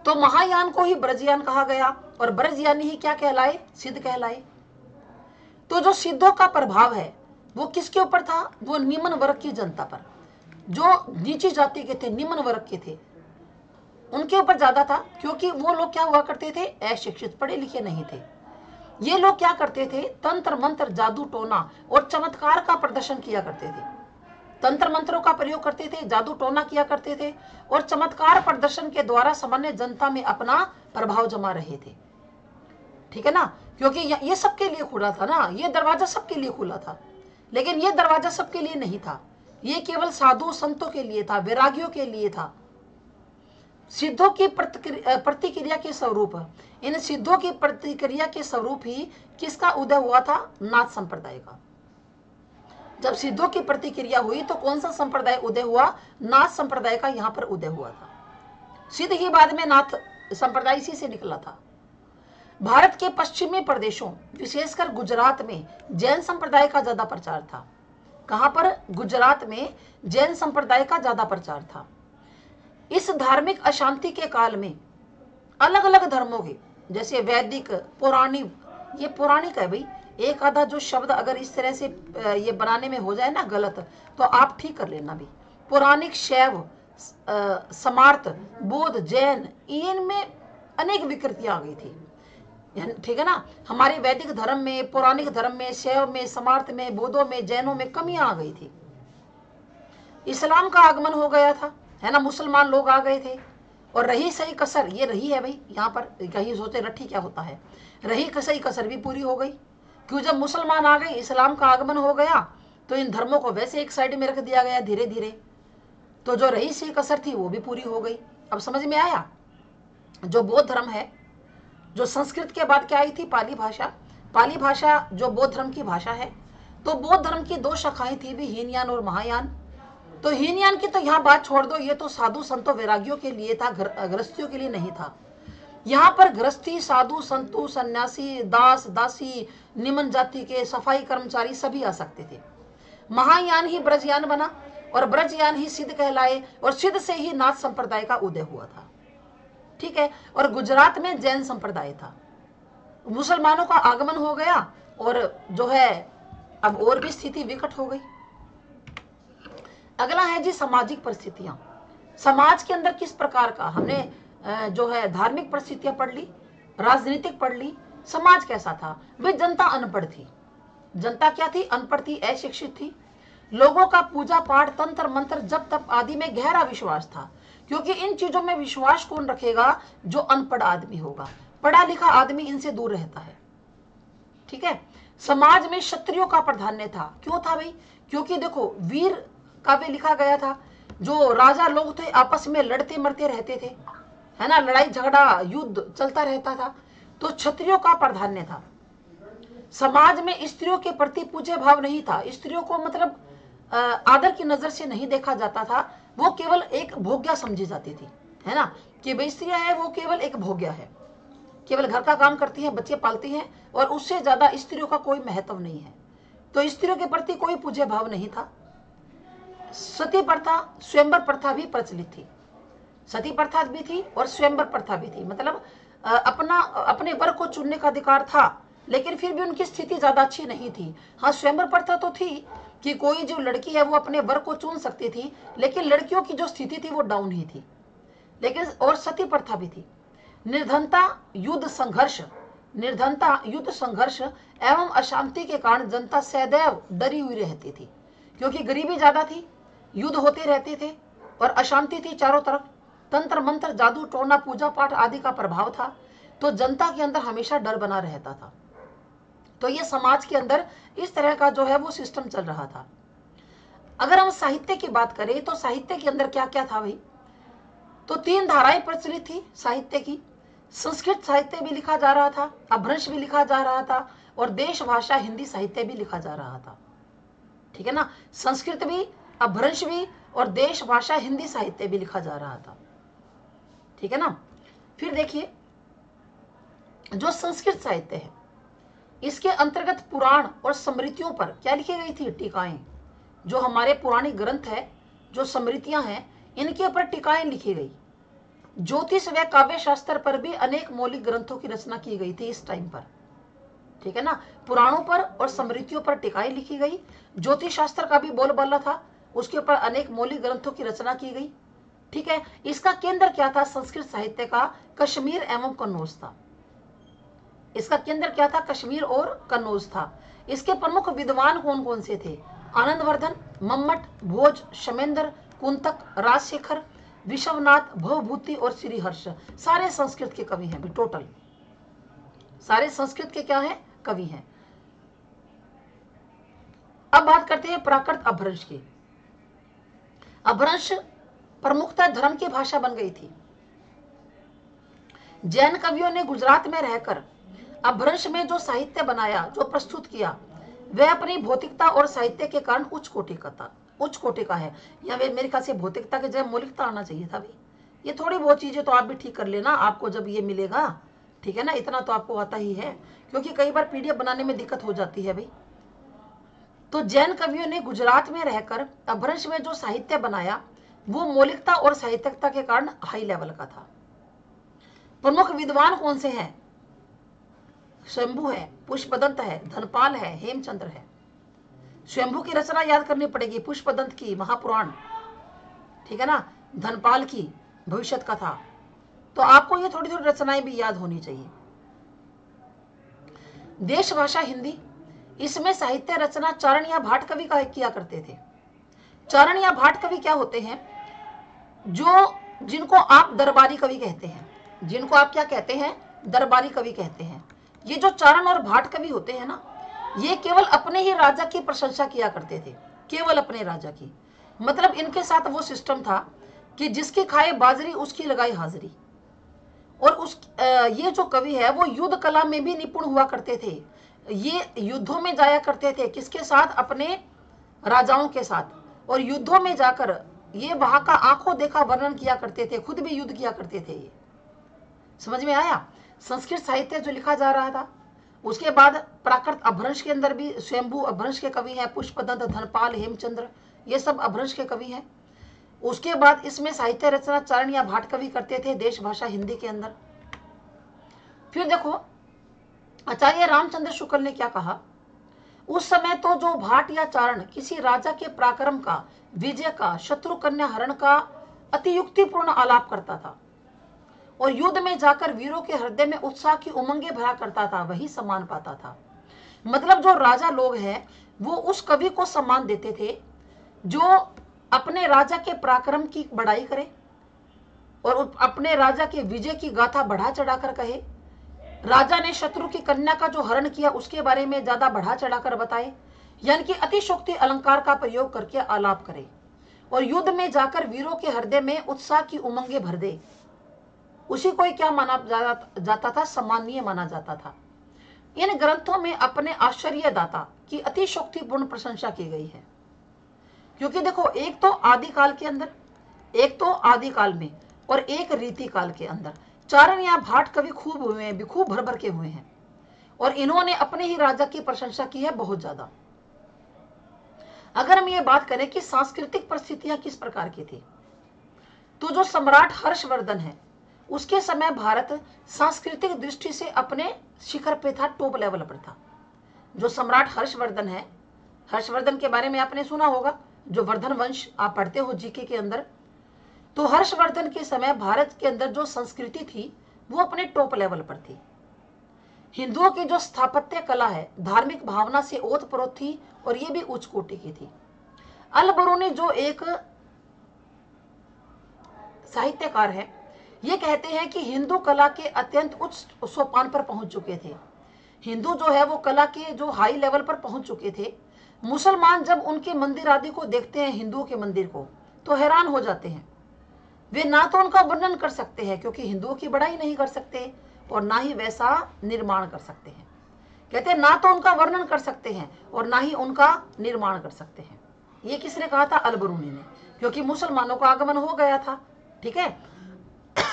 तो महायान को ही ब्रजयान कहा गया, और ब्रजयानी ही क्या कहलाए? सिद्ध कहलाए। तो जो सिद्धों का प्रभाव है वो किसके ऊपर था? वो निम्न वर्ग की जनता पर, जो नीची जाति के थे, निम्न वर्ग के थे, उनके ऊपर ज्यादा था। क्योंकि वो लोग क्या हुआ करते थे? अशिक्षित, पढ़े लिखे नहीं थे। ये लोग क्या करते थे? तंत्र मंत्र, जादू टोना और चमत्कार का प्रदर्शन किया करते थे। तंत्र मंत्रों का प्रयोग करते थे, जादू टोना किया करते थे, और चमत्कार प्रदर्शन के द्वारा सामान्य जनता में अपना प्रभाव जमा रहे थे। ठीक है ना? क्योंकि ये सबके लिए खुला था ना, ये दरवाजा सबके लिए खुला था। लेकिन ये दरवाजा सबके लिए नहीं था, ये केवल साधु संतों के लिए था, वैरागियों के लिए था। सिद्धों की प्रतिक्रिया के स्वरूप, इन सिद्धों की प्रतिक्रिया के स्वरूप ही किसका उदय हुआ था? नाथ संप्रदाय का। जब सिद्धों की प्रतिक्रिया हुई तो कौन सा संप्रदाय उदय हुआ? नाथ संप्रदाय का यहां पर उदय हुआ था। सिद्ध ही बाद में नाथ संप्रदाय इसी से निकला था। भारत के पश्चिमी प्रदेशों, विशेषकर गुजरात में जैन संप्रदाय का ज्यादा प्रचार था। कहां पर? गुजरात में जैन संप्रदाय का ज्यादा प्रचार था। इस धार्मिक अशांति के काल में अलग अलग धर्मों के, जैसे वैदिक, पौराणिक, ये पौराणिक है भाई, एक आधा जो शब्द अगर इस तरह से ये बनाने में हो जाए ना गलत, तो आप ठीक कर लेना भी। पौराणिक, शैव, समार्थ, बौद्ध, जैन, इनमें अनेक विकृतियां आ गई थी। ठीक है ना? हमारे वैदिक धर्म में, पौराणिक धर्म में, शैव में, समार्थ में, बौद्धों में, जैनों में कमियां आ गई थी। इस्लाम का आगमन हो गया था, है ना? मुसलमान लोग आ गए थे। और रही सही कसर, ये रही है भाई, यहाँ पर कहीं सोचे रट्ठी क्या होता है, रही सही कसर भी पूरी हो गई। क्यों? जब मुसलमान आ गए, इस्लाम का आगमन हो गया, तो इन धर्मों को वैसे एक साइड में रख दिया गया धीरे धीरे। तो जो रही सही कसर थी वो भी पूरी हो गई। अब समझ में आया? जो बौद्ध धर्म है, जो संस्कृत के बाद क्या आई थी? पाली भाषा। पाली भाषा जो बौद्ध धर्म की भाषा है, तो बौद्ध धर्म की दो शाखाएं थी भी, हीनयान और महायान। तो हीनयान की तो यहाँ बात छोड़ दो, ये तो साधु संतों वैरागियों के लिए था, गृहस्थियों के लिए नहीं था। यहाँ पर गृहस्थी, साधु, संतु, सन्यासी, दास, दासी, निम्न जाति के, सफाई कर्मचारी सभी आ सकते थे। महायान ही ब्रजयान बना, और ब्रजयान ही सिद्ध कहलाए, और सिद्ध से ही नाथ संप्रदाय का उदय हुआ था। ठीक है? और गुजरात में जैन संप्रदाय था। मुसलमानों का आगमन हो गया, और जो है अब और भी स्थिति विकट हो गई। अगला है जी सामाजिक परिस्थितियां। समाज के अंदर किस प्रकार का, हमने जो है धार्मिक परिस्थितियां पढ़ ली, राजनीतिक पढ़ ली, समाज कैसा था? वे जनता अनपढ़ थी। जनता क्या थी? अनपढ़ थी, अशिक्षित थी। लोगों का पूजा पाठ, तंत्र मंत्र, जप तप आदि में गहरा विश्वास था, क्योंकि इन चीजों में विश्वास कौन रखेगा? जो अनपढ़ आदमी होगा। पढ़ा लिखा आदमी इनसे दूर रहता है। ठीक है? समाज में क्षत्रियों का प्राधान्य था। क्यों था भाई? क्योंकि देखो, वीर काव्य लिखा गया था, जो राजा लोग थे आपस में लड़ते मरते रहते थे, है ना? लड़ाई झगड़ा, युद्ध चलता रहता था, तो क्षत्रियों का प्राधान्य था। समाज में स्त्रियों के प्रति पूज्य भाव नहीं था। स्त्रियों को मतलब आदर की नजर से नहीं देखा जाता था, वो केवल एक भोग्या समझी जाती थी, है ना? कि भाई स्त्रियां है वो केवल एक भोग्या है, केवल घर का काम करती है, बच्चे पालती हैं, और उससे ज्यादा स्त्रियों का कोई महत्व नहीं है। तो स्त्रियों के प्रति कोई पूज्य भाव नहीं था। सती प्रथा, स्वयंवर प्रथा भी प्रचलित थी। सती प्रथा भी थी और स्वयंवर प्रथा भी थी। मतलब अपने वर को चुनने का अधिकार था, लेकिन फिर भी उनकी स्थिति ज्यादा अच्छी नहीं थी। हाँ, स्वयंवर प्रथा तो थी कि कोई जो लड़की है वो अपने वर को चुन सकती थी, लेकिन लड़कियों की जो स्थिति थी वो डाउन ही थी। लेकिन और सती प्रथा भी थी। निर्धनता, युद्ध संघर्ष एवं अशांति के कारण जनता सदैव डरी हुई रहती थी, क्योंकि गरीबी ज्यादा थी, युद्ध होते रहते थे, और अशांति थी चारों तरफ, तंत्र मंत्र जादू टोना पूजा पाठ आदि का प्रभाव था, तो जनता के अंदर हमेशा डर बना रहता था। तो ये समाज के अंदर इस तरह का जो है वो सिस्टम चल रहा था। अगर हम साहित्य की बात करें तो साहित्य के अंदर क्या क्या था भाई, तो 3 धाराएं प्रचलित थी साहित्य की। संस्कृत साहित्य भी लिखा जा रहा था, अपभ्रंश भी लिखा जा रहा था, और देश भाषा हिंदी साहित्य भी लिखा जा रहा था। ठीक है ना, संस्कृत भी, अपभ्रंश भी, और देश भाषा हिंदी साहित्य भी लिखा जा रहा था। ठीक है ना। फिर देखिए, जो संस्कृत साहित्य है इसके अंतर्गत पुराण और स्मृतियों पर क्या लिखी गई थी, टीकाएं। जो हमारे पुरानी ग्रंथ है, जो स्मृतियां हैं, इनके ऊपर टीकाएं लिखी गई। ज्योतिष व काव्य शास्त्र पर भी अनेक मौलिक ग्रंथों की रचना की गई थी इस टाइम पर। ठीक है ना, पुराणों पर और स्मृतियों पर टीकाएं लिखी गई। ज्योतिष शास्त्र का भी बोलबाला था, उसके ऊपर अनेक मौलिक ग्रंथों की रचना की गई। ठीक है, इसका केंद्र क्या था संस्कृत साहित्य का, कश्मीर एवं कन्नौज था। इसका केंद्र क्या था, कश्मीर और कन्नौज था। इसके प्रमुख विद्वान कौन कौन से थे, आनंदवर्धन, मम्मट, भोज, शमेंद्र, कुंतक, राजशेखर, विश्वनाथ, भवभूति और श्रीहर्ष। सारे संस्कृत के कवि हैं, टोटल सारे संस्कृत के क्या हैं, कवि हैं। अब बात करते हैं प्राकृत अपभ्रंश की। अपभ्रंश प्रमुखतः धर्म की भाषा बन गई थी। जैन कवियों ने गुजरात में रहकर अपभ्रंश में जो साहित्य बनाया, जो प्रस्तुत किया, वह अपनी भौतिकता और साहित्य के कारण उच्च कोटि का है। या वे मेरे ख्याल से भौतिकता के जगह मौलिकता आना चाहिए था भाई। ये थोड़ी बहुत चीजें तो आप भी ठीक कर लेना, आपको जब ये मिलेगा। ठीक है ना, इतना तो आपको आता ही है, क्योंकि कई बार पीडीएफ बनाने में दिक्कत हो जाती है भाई। तो जैन कवियों ने गुजरात में रहकर अपभ्रंश में जो साहित्य बनाया वो मौलिकता और साहित्यिकता के कारण हाई लेवल का था। प्रमुख विद्वान कौन से हैं, स्वयंभू है, पुष्पदंत है, धनपाल है, हेमचंद्र है। स्वयंभू की रचना याद करनी पड़ेगी, पुष्पदंत की महापुराण, ठीक है ना, धनपाल की भविष्यत कथा। तो आपको ये थोड़ी थोड़ी रचनाएं भी याद होनी चाहिए। देश भाषा हिंदी, इसमें साहित्य रचना चारण या भाट कवि का किया करते थे। चारण या भाट कवि क्या होते हैं, जिनको आप दरबारी कवि कहते हैं, जिनको आप क्या कहते हैं, दरबारी कवि कहते हैं। ये जो चारण और भाट कवि होते हैं ना, ये केवल अपने ही राजा की प्रशंसा किया करते थे, केवल अपने राजा की। मतलब इनके साथ वो सिस्टम था कि जिसकी खाए बाजरी उसकी लगाई हाजिरी। और ये जो कवि है वो युद्ध कला में भी निपुण हुआ करते थे। ये युद्धों में जाया करते थे, किसके साथ, अपने राजाओं के साथ। और युद्धों में जाकर ये वहां का आंखों देखा वर्णन किया करते थे, खुद भी युद्ध किया करते थे। ये समझ में आया। संस्कृत साहित्य जो लिखा जा रहा था, उसके बाद प्राकृत अपभ्रंश के अंदर भी स्वयंभू अपभ्रंश के कवि हैं, पुष्पदंत, धनपाल, हेमचंद्र, ये सब अपभ्रंश के कवि हैं। उसके बाद इसमें साहित्य रचना चारण या भाट कवि करते थे, देश भाषा हिंदी के अंदर। फिर देखो आचार्य रामचंद्र शुक्ल ने क्या कहा, उस समय तो जो भाट या चारण किसी राजा के पराक्रम का, विजय का, शत्रु कन्या हरण का अतियुक्तिपूर्ण आलाप करता था और युद्ध में जाकर वीरों के हृदय में उत्साह की उमंगे भरा करता था, वही सम्मान पाता था। मतलब जो राजा लोग हैं वो उस कवि को सम्मान देते थे जो अपने राजा के पराक्रम की बड़ाई करे और अपने राजा के विजय की गाथा बढ़ा चढ़ाकर कहे। राजा ने शत्रु की कन्या का जो हरण किया उसके बारे में ज्यादा बढ़ा चढ़ाकर बताए, यानी कि अतिशोक्ति अलंकार का प्रयोग करके आलाप करे और युद्ध में जाकर वीरों के हृदय में उत्साह की उमंगे भर दे। उसी को क्या माना जाता था, सम्मानीय माना जाता था। इन ग्रंथों में अपने आश्चर्यदाता की अतिशोक्तिपूर्ण प्रशंसा की गई है। क्योंकि देखो, एक तो आदिकाल के अंदर, एक तो आदिकाल में और एक रीति काल के अंदर चारण या भाट कवि खूब हुए हैं, खूब भर भर के हुए हैं और इन्होंने अपने ही राजा की प्रशंसा की है बहुत ज्यादा। अगर हम ये बात करें कि सांस्कृतिक परिस्थितियां किस प्रकार की थी, तो जो सम्राट हर्षवर्धन है उसके समय भारत सांस्कृतिक दृष्टि से अपने शिखर पे था, टॉप लेवल पर था। जो सम्राट हर्षवर्धन है, हर्षवर्धन के बारे में आपने सुना होगा, जो वर्धन वंश आप पढ़ते हो जीके के अंदर। तो हर्षवर्धन के समय भारत के अंदर जो संस्कृति थी वो अपने टॉप लेवल पर थी। हिंदुओं की जो स्थापत्य कला है धार्मिक भावना से ओतप्रोत थी और ये भी उच्च कोटि की थी। अल बरूनी जो एक साहित्यकार हैं, ये कहते हैं कि हिंदू कला के अत्यंत उच्च सोपान पर पहुंच चुके थे। हिंदू जो है वो कला के जो हाई लेवल पर पहुंच चुके थे। मुसलमान जब उनके मंदिर आदि को देखते हैं, हिंदुओं के मंदिर को, तो हैरान हो जाते हैं। वे ना तो उनका वर्णन कर सकते हैं क्योंकि हिंदुओं की बड़ाई नहीं कर सकते, और ना ही वैसा निर्माण कर सकते हैं। कहते हैं ना तो उनका वर्णन कर सकते हैं और ना ही उनका निर्माण कर सकते हैं। ये किसने कहा था? अल-बरूनी ने, क्योंकि मुसलमानों का आगमन हो गया था। ठीक है।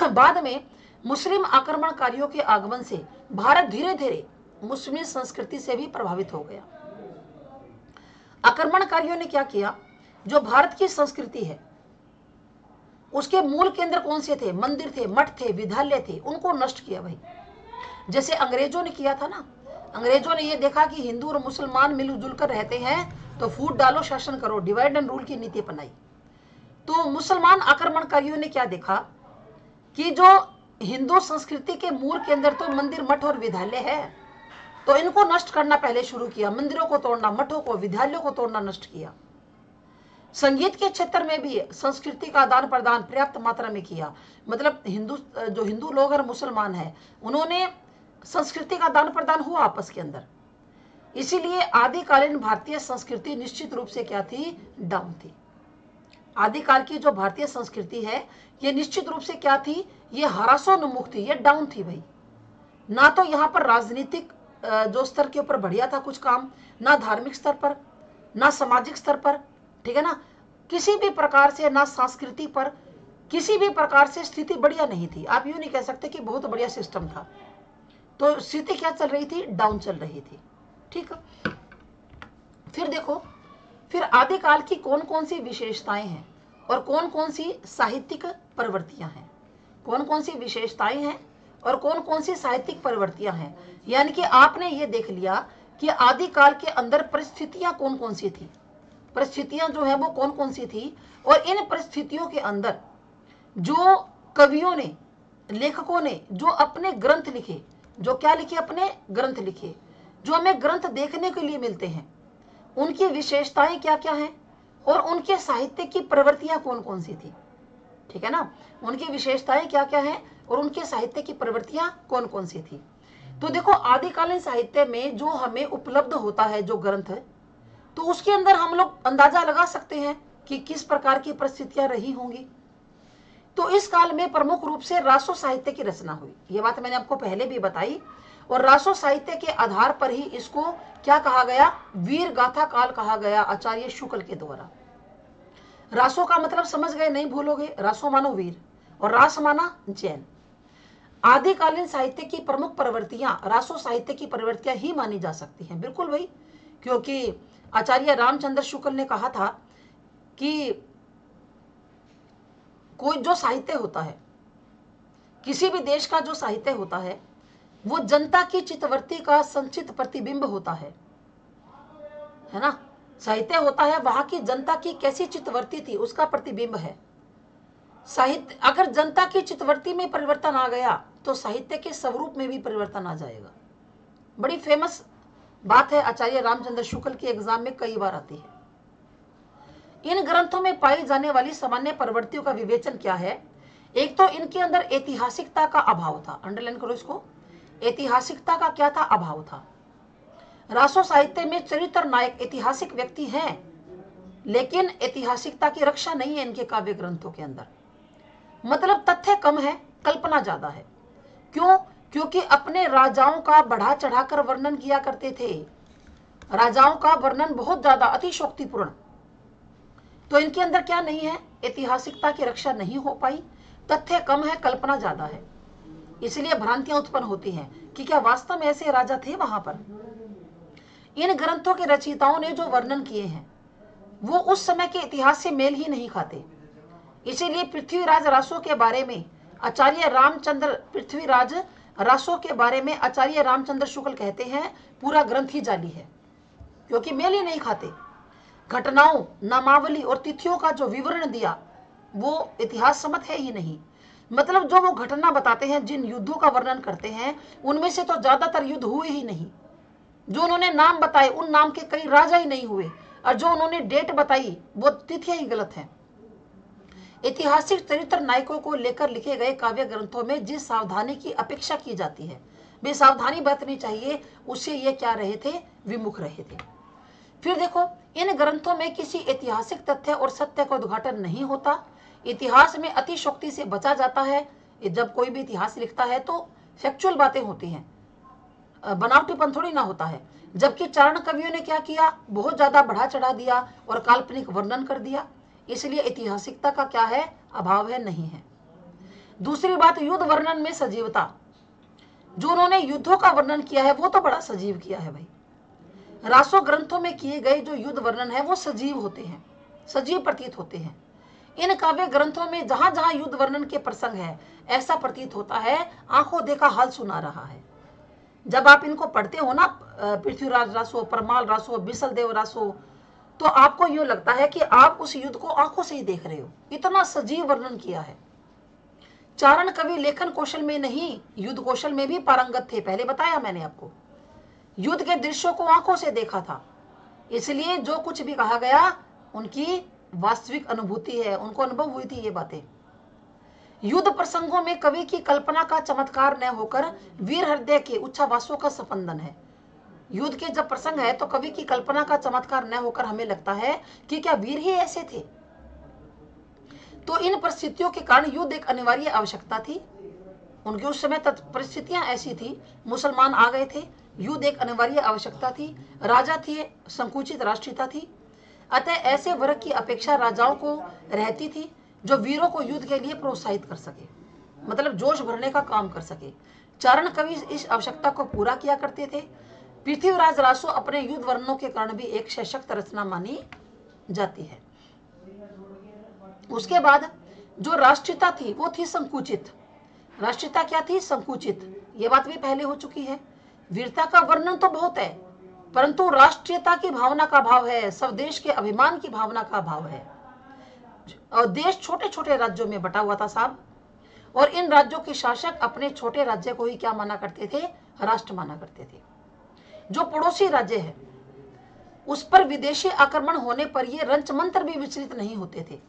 बाद में मुस्लिम आक्रमणकारियों के आगमन से भारत धीरे धीरे मुस्लिम संस्कृति से भी प्रभावित हो गया। आक्रमणकारियों ने क्या किया? जो भारत की संस्कृति है उसके मूल केंद्र कौन से थे? मंदिर थे, मठ थे, विद्यालय थे, उनको नष्ट किया भाई। जैसे अंग्रेजों ने किया था ना। अंग्रेजों ने ये देखा कि हिंदू और मुसलमान मिलजुल कर रहते हैं तो फूट डालो, शासन करो, डिवाइड एंड रूल की नीति अपनाई। तो मुसलमान आक्रमणकारियों ने क्या देखा कि जो हिंदू संस्कृति के मूल केंद्र तो मंदिर, मठ और विद्यालय है, तो इनको नष्ट करना पहले शुरू किया। मंदिरों को तोड़ना, मठों को, विद्यालयों को तोड़ना नष्ट किया। संगीत के क्षेत्र में भी संस्कृति का आदान प्रदान पर्याप्त मात्रा में किया। मतलब जो हिंदू लोग और मुसलमान हैं, उन्होंने संस्कृति का आदान प्रदान हुआ आपस के अंदर। इसीलिए आदिकालीन भारतीय संस्कृति निश्चित रूप से क्या थी? डाउन थी। आदिकाल की जो भारतीय संस्कृति है ये निश्चित रूप से क्या थी? ये ह्रासोन्मुख थी, ये डाउन थी भाई। ना तो यहाँ पर राजनीतिक जो स्तर के ऊपर बढ़िया था कुछ काम, ना धार्मिक स्तर पर, ना सामाजिक स्तर पर, ठीक है ना, किसी भी प्रकार से, ना संस्कृति पर, किसी भी प्रकार से स्थिति बढ़िया नहीं थी। आप यूं नहीं कह सकते कि बहुत बढ़िया सिस्टम था। तो स्थिति क्या चल रही थी? डाउन चल रही थी। ठीक है। फिर देखो, फिर आदिकाल की कौन कौन सी विशेषताएं हैं और कौन कौन सी साहित्यिक प्रवृत्तियां हैं। कौन कौन सी विशेषताएं हैं और कौन कौन सी साहित्यिक प्रवृत्तियां हैं। यानी कि आपने ये देख लिया कि आदिकाल के अंदर परिस्थितियां कौन कौन सी थी, परिस्थितियां जो है वो कौन कौन सी थी, और इन परिस्थितियों के अंदर जो कवियों ने, लेखकों ने जो अपने ग्रंथ लिखे, जो क्या लिखे? अपने ग्रंथ लिखे, जो हमें ग्रंथ देखने के लिए मिलते हैं, उनकी विशेषताएं क्या क्या हैं और उनके साहित्य की प्रवृत्तियां कौन कौन सी थी। ठीक है ना, उनकी विशेषताएं क्या क्या हैं और उनके साहित्य की प्रवृत्तियां कौन कौन सी थी। तो देखो, आदिकालीन साहित्य में जो हमें उपलब्ध होता है जो ग्रंथ है, तो उसके अंदर हम लोग अंदाजा लगा सकते हैं कि किस प्रकार की परिस्थितियां रही होंगी। तो इस काल में प्रमुख रूप से रासो साहित्य की रचना हुई। ये बात मैंने आपको पहले भी बताई। और रासो साहित्य के आधार पर ही इसको क्या कहा गया? वीर गाथा काल कहा गया आचार्य शुक्ल के द्वारा। रासो का मतलब समझ गए? नहीं भूलोगे। रासो मानो वीर और रास माना जैन। आदिकालीन साहित्य की प्रमुख प्रवृत्तियां रासो साहित्य की प्रवृत्तियां ही मानी जा सकती हैं। बिल्कुल भाई, क्योंकि आचार्य रामचंद्र शुक्ल ने कहा था कि कोई जो साहित्य होता है, किसी भी देश का जो साहित्य होता है, वो जनता की चित्तवृत्ति का संचित प्रतिबिंब होता है ना। साहित्य होता है वहां की जनता की कैसी चित्तवृत्ति थी उसका प्रतिबिंब है। साहित्य, अगर जनता की चित्तवृत्ति में परिवर्तन आ गया तो साहित्य के स्वरूप में भी परिवर्तन आ जाएगा। बड़ी फेमस बात है, आचार्य रामचंद्र शुक्ल के एग्जाम में कई बार आती है। इन ग्रंथों में पाई जाने वाली सामान्य प्रवृत्तियों का विवेचन क्या है? एक तो इनके अंदर ऐतिहासिकता का अभाव था। अंडरलाइन करो इसको। ऐतिहासिकता का क्या था? अभाव था। रासो साहित्य में चरित्र नायक ऐतिहासिक व्यक्ति हैं, लेकिन ऐतिहासिकता की रक्षा नहीं है इनके काव्य ग्रंथों के अंदर। मतलब तथ्य कम है, कल्पना ज्यादा है। क्यों? क्योंकि अपने राजाओं का बढ़ा चढ़ाकर वर्णन किया करते थे। राजाओं का वर्णन बहुत ज्यादा अतिशोक्तिपूर्ण। तो इनके अंदर क्या नहीं है? ऐतिहासिकता की रक्षा नहीं हो पाई, तथ्य कम है, कल्पना ज्यादा है। इसलिए भ्रांतियां उत्पन्न होती हैं कि क्या वास्तव में ऐसे राजा थे वहां पर। इन ग्रंथों के रचयिताओं ने जो वर्णन किए हैं वो उस समय के इतिहास से मेल ही नहीं खाते। इसीलिए पृथ्वीराज रासो के बारे में आचार्य रामचंद्र शुक्ल कहते हैं पूरा ग्रंथ ही जाली है, क्योंकि मेल ही नहीं खाते। घटनाओं, नामावली और तिथियों का जो विवरण दिया वो इतिहास सम्मत है ही नहीं। मतलब जो वो घटना बताते हैं, जिन युद्धों का वर्णन करते हैं, उनमें से तो ज्यादातर युद्ध हुए ही नहीं। जो उन्होंने नाम बताए उन नाम के कई राजा ही नहीं हुए, और जो उन्होंने डेट बताई वो तिथियां ही गलत हैं। ऐतिहासिक चरित्र नायकों को लेकर लिखे गए काव्य ग्रंथों में जिस सावधानी की अपेक्षा की जाती है, वे सावधानी बरतनी चाहिए, उससे ये क्या रहे थे, विमुख रहे थे। फिर देखो, इन ग्रंथों में किसी ऐतिहासिक तथ्य और सत्य का उद्घाटन नहीं होता। इतिहास में अतिशोक्ति से बचा जाता है। जब कोई भी इतिहास लिखता है तो फैक्चुअल बातें होती हैं, बनावटीपन थोड़ी ना होता है। जबकि चारण कवियों ने क्या किया, बहुत ज्यादा बढ़ा चढ़ा दिया और काल्पनिक वर्णन कर दिया, इसलिए ऐतिहासिकता का क्या है, अभाव है, नहीं है। दूसरी बात, युद्ध वर्णन में सजीवता। जो उन्होंने युद्धों का वर्णन किया है वो तो बड़ा सजीव किया है भाई। रासो ग्रंथों में किए गए जो युद्ध वर्णन है वो सजीव होते हैं, सजीव प्रतीत होते हैं। इन काव्य ग्रंथों में जहां जहां युद्ध वर्णन के प्रसंग है, ऐसा प्रतीत होता है आंखों देखा हाल सुना रहा है। जब आप इनको पढ़ते हो ना, पृथ्वीराज रासो, परमाल रासो, बिसलदेव रासो, तो आपको यूं लगता है कि आप उस युद्ध को आंखों से ही देख रहे हो, इतना सजीव वर्णन किया है। चारण कवि लेखन कौशल में नहीं, युद्ध कौशल में भी पारंगत थे, पहले बताया मैंने आपको। युद्ध के दृश्यों को आंखों से देखा था, इसलिए जो कुछ भी कहा गया उनकी वास्तविक अनुभूति है, उनको अनुभव हुई थी ये बातें। युद्ध प्रसंगों में कवि की कल्पना का चमत्कार न होकर वीर हृदय के उच्छ्वासों का स्पंदन है। युद्ध के जब प्रसंग है तो कवि की कल्पना का चमत्कार न होकर हमें लगता है कि क्या वीर ही ऐसे थे। तो इन परिस्थितियों के कारण युद्ध एक अनिवार्य आवश्यकता थी। उनके उस समय परिस्थितियां ऐसी थी, मुसलमान आ गए थे, युद्ध एक अनिवार्य आवश्यकता थी, राजा थे, संकुचित राष्ट्रीयता थी, अतः ऐसे वर्ग की अपेक्षा राजाओं को रहती थी जो वीरों को युद्ध के लिए प्रोत्साहित कर सके, मतलब जोश भरने का काम कर सके। चारण कवि इस आवश्यकता को पूरा किया करते थे। पृथ्वीराज रासो अपने युद्ध वर्णनों के कारण भी एक सशक्त रचना मानी जाती है। उसके बाद जो राष्ट्रीयता थी वो थी संकुचित। राष्ट्रीयता क्या थी, संकुचित, ये बात भी पहले हो चुकी है। वीरता का वर्णन तो बहुत है, परंतु राष्ट्रीयता की भावना का भाव है, स्वदेश के अभिमान की भावना का भाव है। और देश छोटे छोटे राज्यों में बटा हुआ था साहब, और इन राज्यों के शासक अपने छोटे राज्य को ही क्या माना करते थे, राष्ट्र माना करते थे। जो पड़ोसी राज्य है उस पर विदेशी आक्रमण होने पर ये रंचमंत्र भी विचलित नहीं होते थे।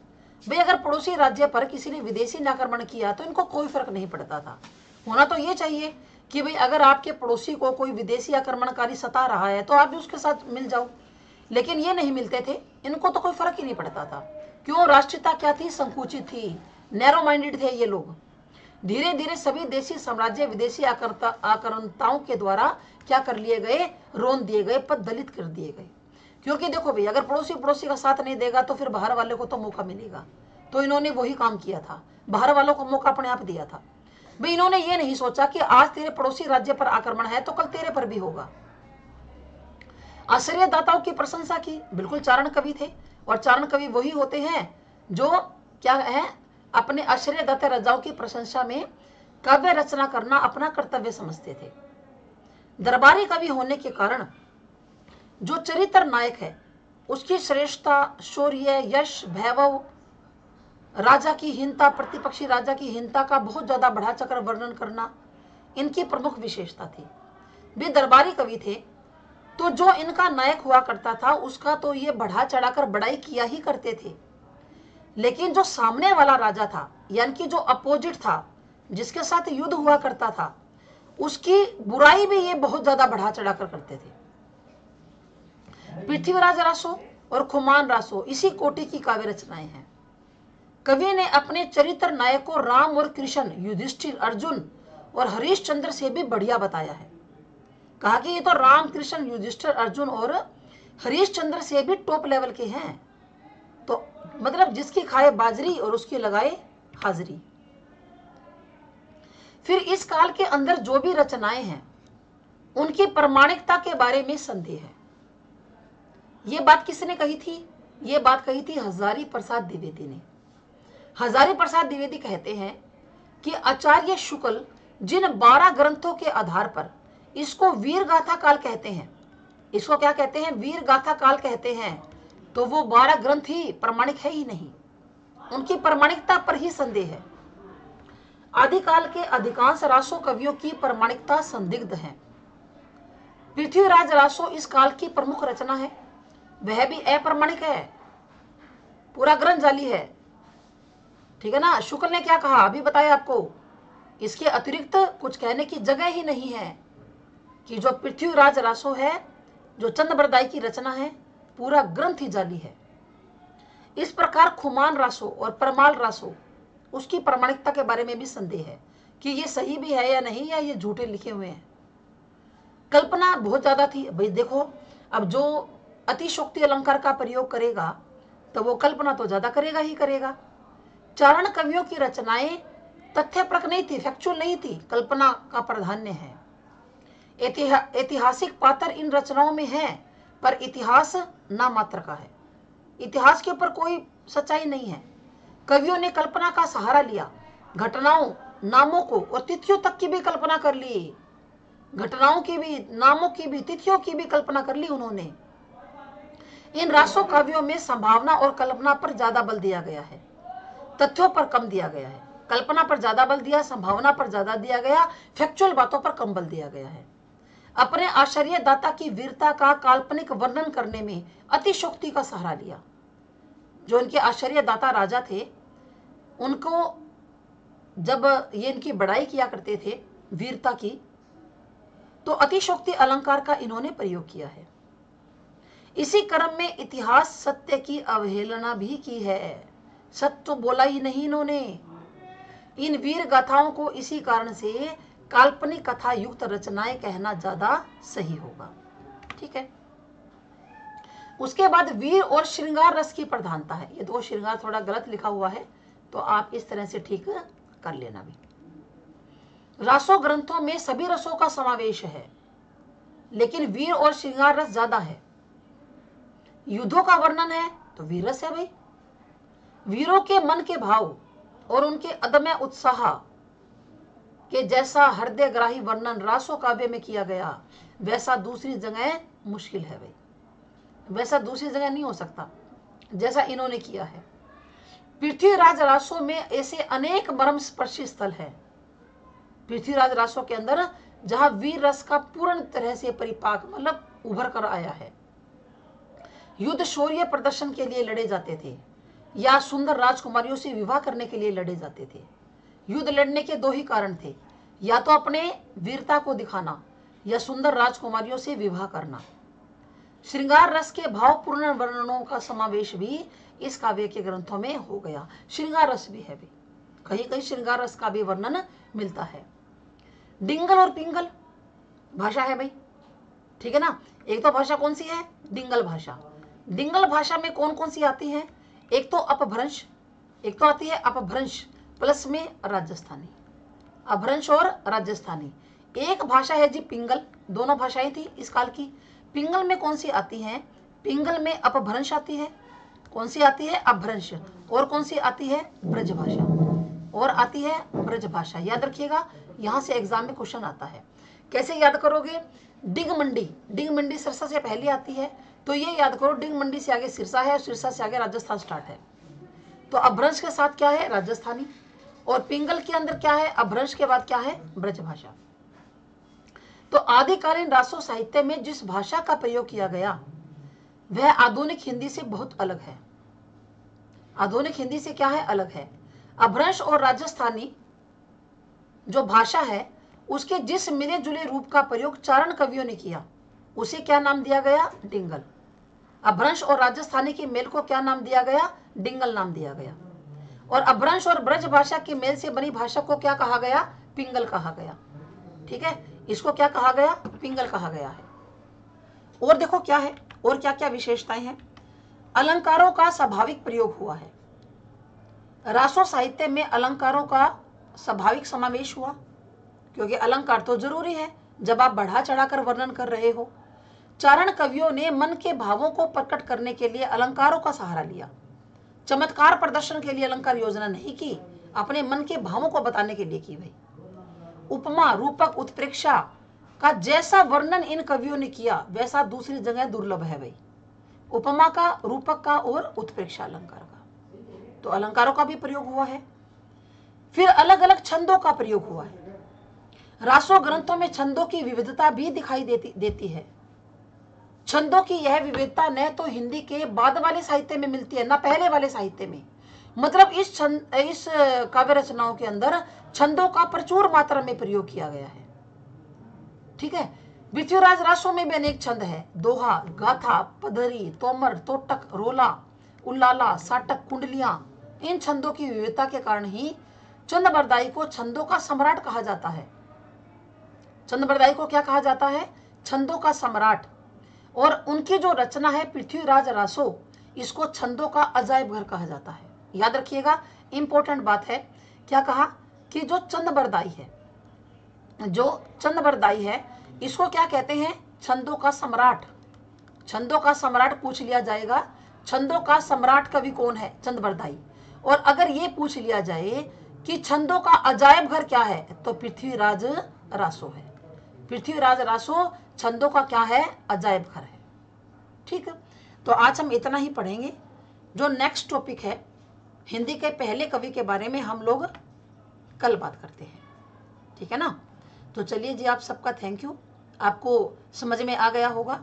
भाई अगर पड़ोसी राज्य पर किसी ने विदेशी आक्रमण किया तो इनको कोई फर्क नहीं पड़ता था। होना तो ये चाहिए कि भाई अगर आपके पड़ोसी को कोई विदेशी आक्रमणकारी सता रहा है तो आप भी उसके साथ मिल जाओ, लेकिन ये नहीं मिलते थे, इनको तो कोई फर्क ही नहीं पड़ता था। क्यों, राष्ट्रीयता क्या थी, संकुचित थी, नैरो माइंडेड थे ये लोग। धीरे धीरे सभी देशी साम्राज्य विदेशी आक्रांताओं के द्वारा क्या कर लिए गए, रोन दिए गए, पद दलित कर दिए गए। क्योंकि देखो भाई अगर पड़ोसी का साथ नहीं देगा तो फिर बाहर वाले को तो मौका मिलेगा, तो इन्होंने वही काम किया था, बाहर वालों को मौका अपने आप दिया था। भाई इन्होंने ये नहीं सोचा कि आज तेरे पड़ोसी राज्य पर आक्रमण है तो कल तेरे पर भी होगा। आश्रयदाताओं की प्रशंसा की, बिल्कुल चारण कवि थे, और चारण कवि वही होते हैं जो क्या है, अपने आश्रयदाता राजाओं की प्रशंसा में काव्य रचना करना अपना कर्तव्य समझते थे। दरबारी कवि होने के कारण जो चरित्र नायक है उसकी श्रेष्ठता, शौर्य, यश, वैभव, राजा की हीनता, प्रतिपक्षी राजा की हीनता का बहुत ज्यादा बढ़ा चढ़कर वर्णन करना इनकी प्रमुख विशेषता थी। वे दरबारी कवि थे तो जो इनका नायक हुआ करता था उसका तो ये बढ़ा चढ़ाकर बड़ाई किया ही करते थे, लेकिन जो सामने वाला राजा था यानी कि जो अपोजिट था, जिसके साथ युद्ध हुआ करता था, उसकी बुराई भी ये बहुत ज्यादा बढ़ा चढ़ाकर करते थे। पृथ्वीराज रासो और खुमान रासो इसी कोटि की काव्य रचनाएं हैं। कवि ने अपने चरित्र नायक को राम और कृष्ण, युधिष्ठिर, अर्जुन और हरिश्चंद्र से भी बढ़िया बताया है। कहा कि ये तो राम, कृष्ण, युधिष्ठिर, अर्जुन और हरिश्चंद्र से भी टॉप लेवल के हैं। तो मतलब जिसकी खाए बाजरी और उसकी लगाए हाजरी। फिर इस काल के अंदर जो भी रचनाएं हैं उनकी प्रामाणिकता के बारे में संदेह है। ये बात किसने कही थी, ये बात कही थी हजारी प्रसाद द्विवेदी ने। हजारी प्रसाद द्विवेदी कहते हैं कि आचार्य शुक्ल जिन 12 ग्रंथों के आधार पर इसको वीर गाथा काल कहते हैं, इसको क्या कहते हैं, वीर गाथा काल कहते हैं, तो वो 12 ग्रंथ ही प्रमाणिक है ही नहीं, उनकी प्रामाणिकता पर ही संदेह है। आदिकाल के अधिकांश रासो कवियों की प्रामाणिकता संदिग्ध है। पृथ्वीराज रासो इस काल की प्रमुख रचना है, वह भी अप्रमाणिक है, पूरा ग्रंथ जाली है। ठीक है ना। शुक्ल ने क्या कहा अभी बताया आपको, इसके अतिरिक्त कुछ कहने की जगह ही नहीं है कि जो पृथ्वीराज रासो है, जो चंद्रबरदाई की रचना है, पूरा ग्रंथ ही जाली है। इस प्रकार खुमान रासो और परमाल रासो, उसकी प्रामाणिकता के बारे में भी संदेह है कि ये सही भी है या नहीं, या ये झूठे लिखे हुए हैं। कल्पना बहुत ज्यादा थी भाई। देखो, अब जो अतिशोक्ति अलंकार का प्रयोग करेगा तो वो कल्पना तो ज्यादा करेगा ही करेगा। चारण कवियों की रचनाएं तथ्यपरक नहीं थी, फैक्चुअल नहीं थी, कल्पना का प्राधान्य है। ऐतिहासिक पात्र इन रचनाओं में है, पर इतिहास ना मात्र का है। इतिहास के ऊपर कोई सच्चाई नहीं है। कवियों ने कल्पना का सहारा लिया, घटनाओं, नामों को और तिथियों तक की भी कल्पना कर ली। घटनाओं की भी, नामों की भी, तिथियों की भी कल्पना कर ली उन्होंने। इन रासो काव्यों में संभावना और कल्पना पर ज्यादा बल दिया गया है, तथ्यों पर कम दिया गया है। कल्पना पर ज्यादा बल दिया, संभावना पर ज्यादा दिया गया, फैक्चुअल बातों पर कम बल दिया गया है। अपने आश्चर्यदाता की वीरता का काल्पनिक वर्णन करने में अतिशोक्ति का सहारा लिया। जो इनके आश्चर्यदाता राजा थे, उनको जब ये इनकी बड़ाई किया करते थे वीरता की, तो अतिशोक्ति अलंकार का इन्होंने प्रयोग किया है। इसी क्रम में इतिहास सत्य की अवहेलना भी की है। सत्य तो बोला ही नहीं इन्होंने। इन वीर गाथाओं को इसी कारण से काल्पनिक कथा युक्त रचनाएं कहना ज्यादा सही होगा। ठीक है। उसके बाद वीर और श्रृंगार रस की प्रधानता है। ये दो श्रृंगार थोड़ा गलत लिखा हुआ है, तो आप इस तरह से ठीक कर लेना भी। रासो ग्रंथों में सभी रसों का समावेश है, लेकिन वीर और श्रृंगार रस ज्यादा है। युद्धों का वर्णन है तो वीर रस है भाई। वीरों के मन के भाव और उनके अदम्य उत्साह के जैसा हृदयग्राही वर्णन रासो काव्य में किया गया, वैसा दूसरी जगह मुश्किल है भाई। वैसा दूसरी जगह नहीं हो सकता जैसा इन्होंने किया है। पृथ्वीराज रासो में ऐसे अनेक मर्म स्पर्शी स्थल है। पृथ्वीराज रासो के अंदर जहां वीर रस का पूर्ण तरह से परिपाक मतलब उभर कर आया है। युद्ध शौर्य प्रदर्शन के लिए लड़े जाते थे या सुंदर राजकुमारियों से विवाह करने के लिए लड़े जाते थे। युद्ध लड़ने के दो ही कारण थे, या तो अपने वीरता को दिखाना या सुंदर राजकुमारियों से विवाह करना। श्रृंगार रस के भावपूर्ण वर्णनों का समावेश भी इस काव्य के ग्रंथों में हो गया। श्रृंगार रस भी है भी, कहीं कहीं श्रृंगार रस का भी वर्णन मिलता है। डिंगल और पिंगल भाषा है भाई, ठीक है ना। एक तो भाषा कौन सी है, डिंगल भाषा। डिंगल भाषा में कौन कौन सी आती है, एक तो अपभ्रंश, एक तो आती है अपभ्रंश प्लस में राजस्थानी, अपभ्रंश और राजस्थानी। एक भाषा है जी पिंगल, दोनों भाषाएं थी इस काल की। पिंगल में कौन सी आती है, पिंगल में अपभ्रंश आती है, कौन सी आती है अपभ्रंश, और कौन सी आती है ब्रज भाषा, और आती है ब्रज भाषा। याद रखिएगा, यहां से एग्जाम में क्वेश्चन आता है। कैसे याद करोगे, डिंग मंडी, डिंग मंडी सिरसा से पहले आती है, तो ये याद करो डिंग मंडी से आगे सिरसा है, सिरसा से आगे राजस्थान स्टार्ट है। तो अपभ्रंश के साथ क्या है, राजस्थानी, और पिंगल के अंदर क्या है, अपभ्रंश के बाद क्या है, ब्रज भाषा। तो आदिकालीन रासो साहित्य में जिस भाषा का प्रयोग किया गया वह आधुनिक हिंदी से बहुत अलग है। आधुनिक हिंदी से क्या है, अलग है। अपभ्रंश और राजस्थानी जो भाषा है उसके जिस मिले जुले रूप का प्रयोग चारण कवियों ने किया उसे क्या नाम दिया गया, डिंगल। अपभ्रंश और राजस्थानी के मेल को क्या नाम दिया गया, डिंगल नाम दिया गया। और अपभ्रंश और ब्रज भाषा के मेल से बनी भाषा को क्या कहा गया, पिंगल कहा गया। ठीक है, इसको क्या कहा गया, पिंगल कहा गया है। और देखो क्या है, और क्या क्या विशेषताएं हैं। अलंकारों का स्वाभाविक प्रयोग हुआ है। रासो साहित्य में अलंकारों का स्वाभाविक समावेश हुआ, क्योंकि अलंकार तो जरूरी है जब आप बढ़ा चढ़ाकर वर्णन कर रहे हो। चारण कवियों ने मन के भावों को प्रकट करने के लिए अलंकारों का सहारा लिया। चमत्कार प्रदर्शन के लिए अलंकार योजना नहीं की, अपने मन के भावों को बताने के लिए की भाई। उपमा, रूपक, उत्प्रेक्षा का जैसा वर्णन इन कवियों ने किया वैसा दूसरी जगह दुर्लभ है भाई। उपमा का, रूपक का और उत्प्रेक्षा अलंकार का, तो अलंकारों का भी प्रयोग हुआ है। फिर अलग अलग छंदों का प्रयोग हुआ है। रासो ग्रंथों में छंदों की विविधता भी दिखाई देती है। छंदों की यह विविधता न तो हिंदी के बाद वाले साहित्य में मिलती है, न पहले वाले साहित्य में। मतलब इस काव्य रचनाओं के अंदर छंदों का प्रचुर मात्रा में प्रयोग किया गया है। ठीक है। पृथ्वीराज रासों में भी अनेक छंद है, दोहा, गाथा, पदरी, तोमर, तोटक, रोला, उल्लाला, साटक, कुंडलियां। इन छंदों की विविधता के कारण ही चंद को छंदों का सम्राट कहा जाता है। चंद को क्या कहा जाता है? छंदों का सम्राट। और उनकी जो रचना है पृथ्वीराज रासो, इसको छंदों का अजायब घर कहा जाता है। याद रखिएगा, इंपॉर्टेंट बात है। क्या कहा कि जो चंद है इसको क्या कहते हैं? छंदों का सम्राट। छंदों का सम्राट पूछ लिया जाएगा, छंदों का सम्राट कवि कौन है? चंद। और अगर ये पूछ लिया जाए कि छंदों का अजायब घर क्या है, तो पृथ्वीराज रासो है। पृथ्वीराज रासो छंदों का क्या है? अजायब घर है। ठीक है, तो आज हम इतना ही पढ़ेंगे। जो नेक्स्ट टॉपिक है, हिंदी के पहले कवि के बारे में हम लोग कल बात करते हैं। ठीक है ना? तो चलिए जी, आप सबका थैंक यू। आपको समझ में आ गया होगा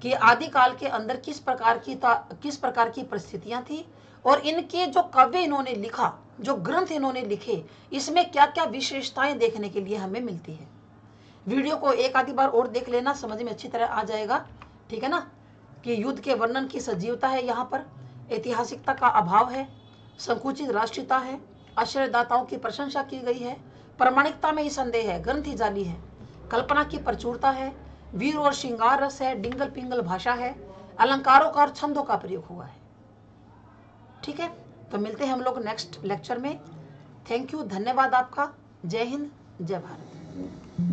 कि आदिकाल के अंदर किस प्रकार की परिस्थितियां थी, और इनके जो काव्य इन्होंने लिखा, जो ग्रंथ इन्होंने लिखे, इसमें क्या क्या विशेषताएं देखने के लिए हमें मिलती है। वीडियो को एक आधी बार और देख लेना, समझ में अच्छी तरह आ जाएगा। ठीक है ना? कि युद्ध के वर्णन की सजीवता है, यहाँ पर ऐतिहासिकता का अभाव है, संकुचित राष्ट्रीयता है, आश्रयदाताओं की प्रशंसा की गई है, प्रामाणिकता में ही संदेह है, ग्रंथ ही जाली है, कल्पना की प्रचुरता है, वीर और श्रृंगार रस है, डिंगल पिंगल भाषा है, अलंकारों का और छंदों का प्रयोग हुआ है। ठीक है, तो मिलते हैं हम लोग नेक्स्ट लेक्चर में। थैंक यू, धन्यवाद आपका। जय हिंद, जय भारत।